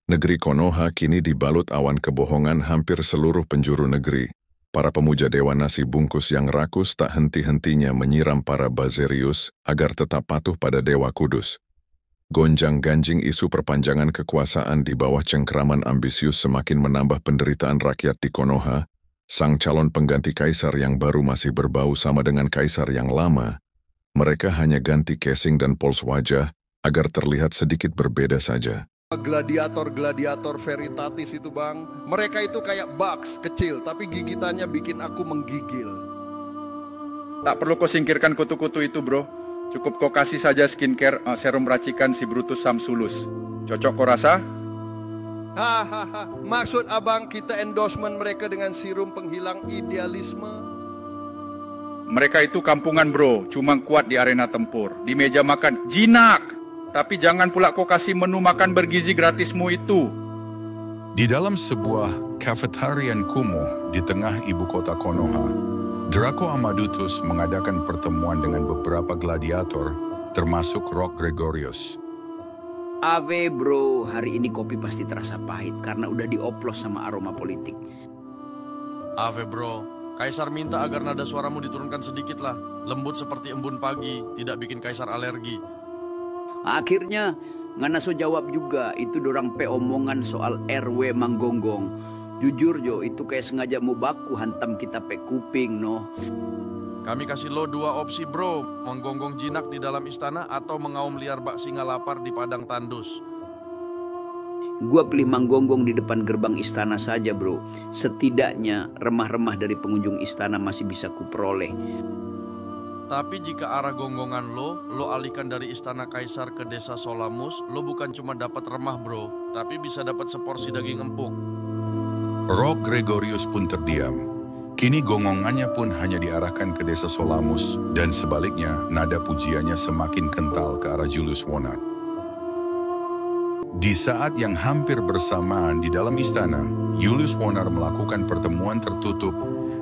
Negeri Konoha kini dibalut awan kebohongan hampir seluruh penjuru negeri. Para pemuja dewa nasi bungkus yang rakus tak henti-hentinya menyiram para Bazerius agar tetap patuh pada Dewa Kudus. Gonjang-ganjing isu perpanjangan kekuasaan di bawah cengkeraman ambisius semakin menambah penderitaan rakyat di Konoha. Sang calon pengganti kaisar yang baru masih berbau sama dengan kaisar yang lama. Mereka hanya ganti casing dan pols wajah agar terlihat sedikit berbeda saja. Gladiator veritatis itu bang, mereka itu kayak bugs kecil tapi gigitannya bikin aku menggigil. Tak perlu kau singkirkan kutu-kutu itu bro. Cukup kau kasih saja skincare serum racikan si Brutus Samsulus. Cocok kau rasa? Hahaha, maksud abang kita endorsement mereka dengan serum penghilang idealisme? Mereka itu kampungan bro, cuma kuat di arena tempur. Di meja makan, jinak. Tapi jangan pula kau kasih menu makan bergizi gratismu itu. Di dalam sebuah kafetarian kumuh di tengah ibu kota Konoha, Draco Amadutus mengadakan pertemuan dengan beberapa gladiator, termasuk Rock Gregorius. Ave bro, hari ini kopi pasti terasa pahit karena udah dioplos sama aroma politik. Ave bro, Kaisar minta agar nada suaramu diturunkan sedikit lah. Lembut seperti embun pagi, tidak bikin Kaisar alergi. Akhirnya Nganaso jawab juga, itu dorang pe omongan soal RW Manggonggong. Jujur Jo, itu kayak sengaja mau baku hantam kita pe kuping no. Kami kasih lo dua opsi bro, menggonggong jinak di dalam istana atau mengaum liar bak singa lapar di padang tandus. Gua pilih manggonggong di depan gerbang istana saja bro. Setidaknya remah-remah dari pengunjung istana masih bisa kuperoleh. Tapi jika arah gonggongan lo alihkan dari istana Kaisar ke desa Solamus, lo bukan cuma dapat remah bro, tapi bisa dapat seporsi daging empuk. Rock Gregorius pun terdiam. Kini gongongannya pun hanya diarahkan ke desa Solamus, dan sebaliknya nada pujiannya semakin kental ke arah Julius Wonar. Di saat yang hampir bersamaan di dalam istana, Julius Wonar melakukan pertemuan tertutup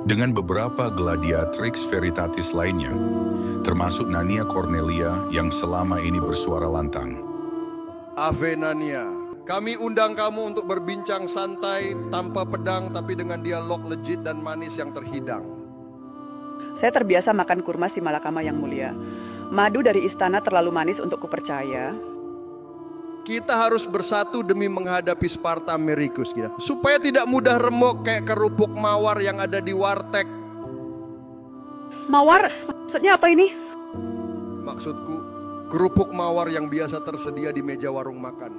dengan beberapa gladiatrix veritatis lainnya, termasuk Nania Cornelia yang selama ini bersuara lantang. Ave Nania, kami undang kamu untuk berbincang santai tanpa pedang tapi dengan dialog legit dan manis yang terhidang. Saya terbiasa makan kurma si Malakama yang mulia. Madu dari istana terlalu manis untuk kupercaya. Kita harus bersatu demi menghadapi Sparta Americus kita, supaya tidak mudah remuk kayak kerupuk mawar yang ada di warteg. Mawar? Maksudnya apa ini? Maksudku, kerupuk mawar yang biasa tersedia di meja warung makan.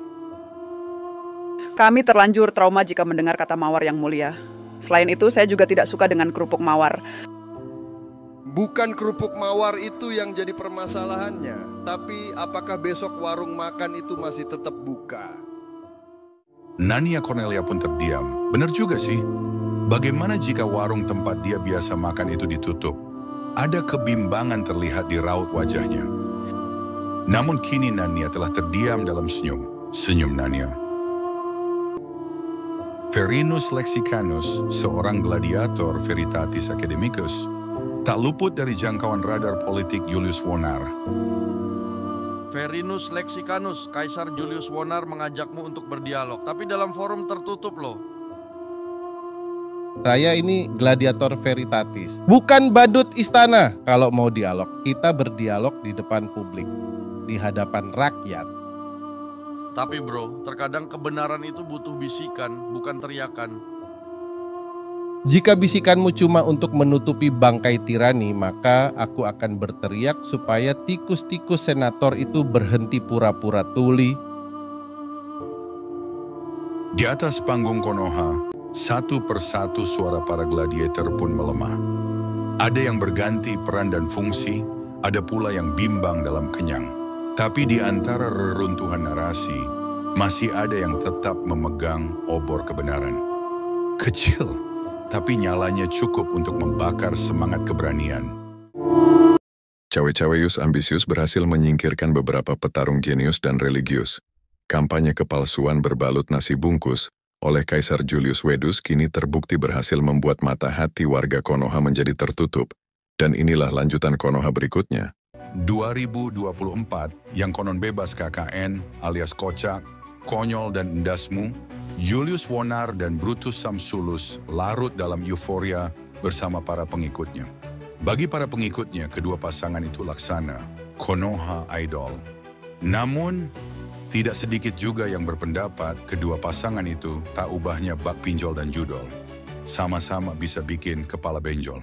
Kami terlanjur trauma jika mendengar kata mawar yang mulia. Selain itu, saya juga tidak suka dengan kerupuk mawar. Bukan kerupuk mawar itu yang jadi permasalahannya, tapi apakah besok warung makan itu masih tetap buka? Nania Cornelia pun terdiam. Benar juga sih. Bagaimana jika warung tempat dia biasa makan itu ditutup? Ada kebimbangan terlihat di raut wajahnya. Namun kini Nania telah terdiam dalam senyum. Senyum Nania. Verinus Lexicanus, seorang gladiator veritatis academicus, tak luput dari jangkauan radar politik Julius Wonar. Verinus Lexicanus, Kaisar Julius Wonar mengajakmu untuk berdialog, tapi dalam forum tertutup loh. Saya ini gladiator veritatis, bukan badut istana. Kalau mau dialog, kita berdialog di depan publik, di hadapan rakyat. Tapi bro, terkadang kebenaran itu butuh bisikan, bukan teriakan. Jika bisikanmu cuma untuk menutupi bangkai tirani, maka aku akan berteriak supaya tikus-tikus senator itu berhenti pura-pura tuli. Di atas panggung Konoha, satu persatu suara para gladiator pun melemah. Ada yang berganti peran dan fungsi, ada pula yang bimbang dalam kenyang. Tapi di antara reruntuhan narasi, masih ada yang tetap memegang obor kebenaran. Kecil, tapi nyalanya cukup untuk membakar semangat keberanian. Cawe-caweus ambisius berhasil menyingkirkan beberapa petarung genius dan religius. Kampanye kepalsuan berbalut nasi bungkus oleh Kaisar Julius Wedus kini terbukti berhasil membuat mata hati warga Konoha menjadi tertutup. Dan inilah lanjutan Konoha berikutnya. 2024 yang konon bebas KKN alias kocak, konyol dan endasmu, Julius Wonar dan Brutus Samsulus larut dalam euforia bersama para pengikutnya. Bagi para pengikutnya, kedua pasangan itu laksana, Konoha idol. Namun, tidak sedikit juga yang berpendapat kedua pasangan itu tak ubahnya bak pinjol dan judol. Sama-sama bisa bikin kepala benjol.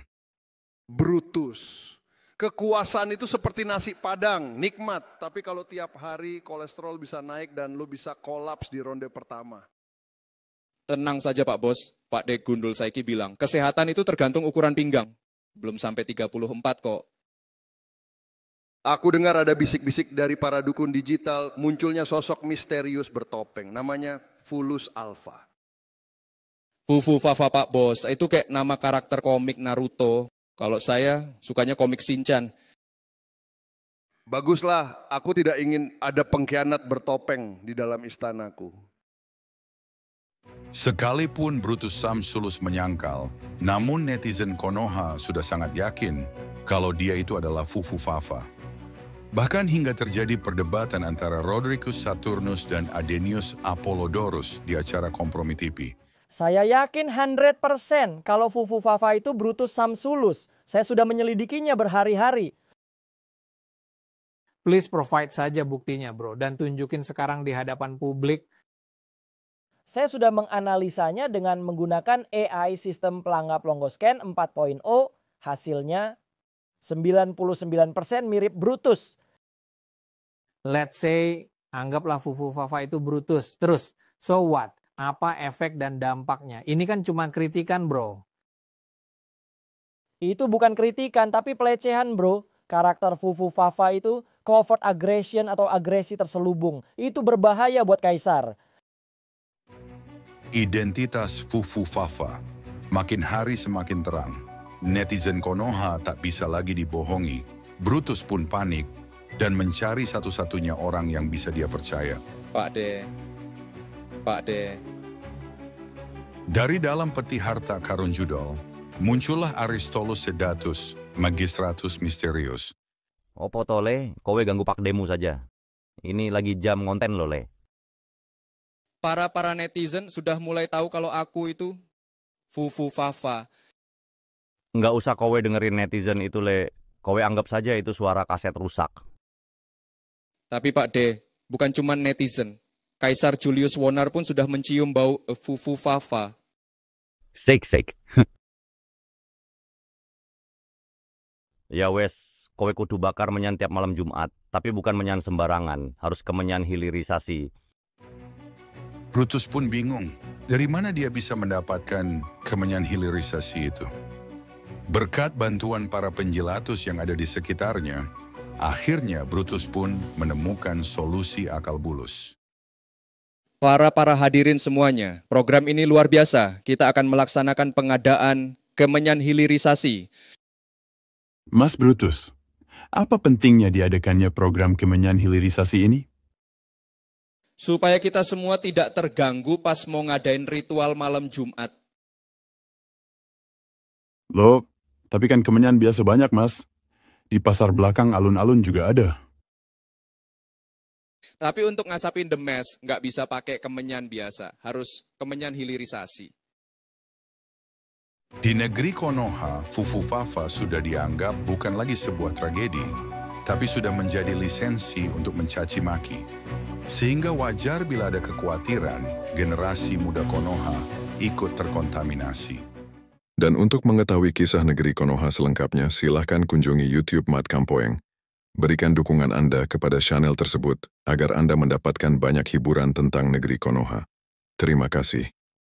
Brutus. Kekuasaan itu seperti nasi padang, nikmat. Tapi kalau tiap hari kolesterol bisa naik dan lu bisa kolaps di ronde pertama. Tenang saja Pak Bos, Pak Dek Gundul Saiki bilang, kesehatan itu tergantung ukuran pinggang. Belum sampai 34 kok. Aku dengar ada bisik-bisik dari para dukun digital, munculnya sosok misterius bertopeng, namanya Fulus Alpha. Fufu Fafa Pak Bos, itu kayak nama karakter komik Naruto. Kalau saya sukanya komik Shinchan. Baguslah, aku tidak ingin ada pengkhianat bertopeng di dalam istanaku. Sekalipun Brutus Samsulus menyangkal, namun netizen Konoha sudah sangat yakin kalau dia itu adalah Fufu Fafa. Bahkan hingga terjadi perdebatan antara Rodricus Saturnus dan Adenius Apollodorus di acara Kompromi TV. Saya yakin 100% kalau Fufu Fafa itu Brutus Samsulus. Saya sudah menyelidikinya berhari-hari. Please provide saja buktinya bro, dan tunjukin sekarang di hadapan publik. Saya sudah menganalisanya dengan menggunakan AI sistem pelangap Longoscan 4.0. Hasilnya 99% mirip Brutus. Let's say, anggaplah Fufu Fafa itu Brutus. Terus, so what? Apa efek dan dampaknya? Ini kan cuma kritikan bro. Itu bukan kritikan tapi pelecehan bro. Karakter Fufu Fafa itu covert aggression atau agresi terselubung. Itu berbahaya buat Kaisar. Identitas Fufu Fafa makin hari semakin terang. Netizen Konoha tak bisa lagi dibohongi. Brutus pun panik dan mencari satu-satunya orang yang bisa dia percaya. Pak De. Dari dalam peti harta karun judol, muncullah Aristolus Sedatus, Magistratus Mysterius. Opo tole, kowe ganggu Pak Demu saja. Ini lagi jam konten lo le. Para netizen sudah mulai tahu kalau aku itu Fufu Fafa. Nggak usah kowe dengerin netizen itu le. Kowe anggap saja itu suara kaset rusak. Tapi Pak De, bukan cuma netizen. Kaisar Julius Wonar pun sudah mencium bau Fufu Fafa. Sek. Ya wes, kowe kudu bakar menyan tiap malam Jumat. Tapi bukan menyan sembarangan. Harus kemenyan hilirisasi. Brutus pun bingung, dari mana dia bisa mendapatkan kemenyan hilirisasi itu. Berkat bantuan para penjilatus yang ada di sekitarnya, akhirnya Brutus pun menemukan solusi akal bulus. Para hadirin semuanya, program ini luar biasa. Kita akan melaksanakan pengadaan kemenyan hilirisasi. Mas Brutus, apa pentingnya diadakannya program kemenyan hilirisasi ini? Supaya kita semua tidak terganggu pas mau ngadain ritual malam Jumat. Loh, tapi kan kemenyan biasa banyak mas. Di pasar belakang alun-alun juga ada. Tapi untuk ngasapin the mess, nggak bisa pakai kemenyan biasa. Harus kemenyan hilirisasi. Di negeri Konoha, Fufu Fafa sudah dianggap bukan lagi sebuah tragedi, tapi sudah menjadi lisensi untuk mencaci maki. Sehingga wajar bila ada kekhawatiran generasi muda Konoha ikut terkontaminasi. Dan untuk mengetahui kisah negeri Konoha selengkapnya, silahkan kunjungi YouTube Mat Kampoeng. Berikan dukungan Anda kepada channel tersebut agar Anda mendapatkan banyak hiburan tentang negeri Konoha. Terima kasih.